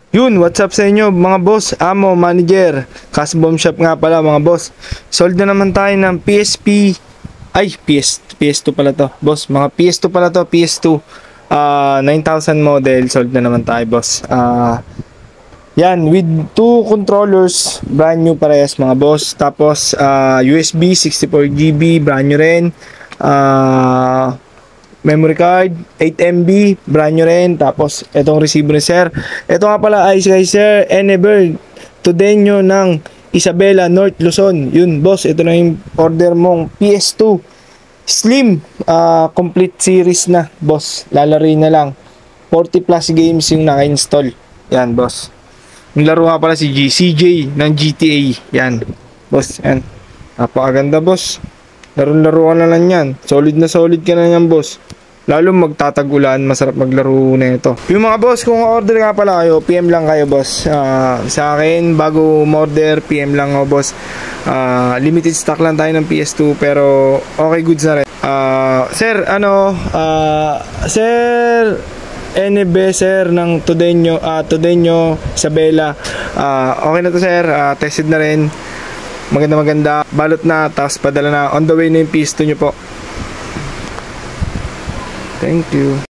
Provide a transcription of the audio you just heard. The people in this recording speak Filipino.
Yun, what's up sa inyo mga boss, amo, manager, Casbom Shop nga pala mga boss. Sold na naman tayo ng PSP, PS2 pala to, boss. Mga PS2 pala to, PS2, 9000 model, sold na naman tayo boss. Yan, with 2 controllers, brand new parehas mga boss. Tapos, USB 64GB, brand new rin. Memory card 8 MB, brand new rin. Tapos etong receiver ni sir, ito nga pala ay kay Sir Eneberg Tudenyo ng Isabela, North Luzon. Yun boss, ito na yung order mong PS2 Slim, complete series na boss, lalarin na lang. 40 plus games yung naka-install. Yan boss, yung laro nga pala si CJ ng GTA. Yan boss, yan, napakaganda boss. Laro-laro ka na lang yan. Solid na solid ka na yan, boss. Lalo magtatag-ulan, masarap maglaro na ito. Yung mga boss, kung order nga pala kayo, PM lang kayo, boss. Sa akin, bago order, PM lang ako, boss. Limited stock lang tayo ng PS2, pero okay, goods na rin. Sir, Sir NB, sir, ng Tudenyo, Isabela. Okay na to, sir. Tested na rin. Maganda, balot na, tapos padala na, on the way na yung PS2 nyo po. Thank you.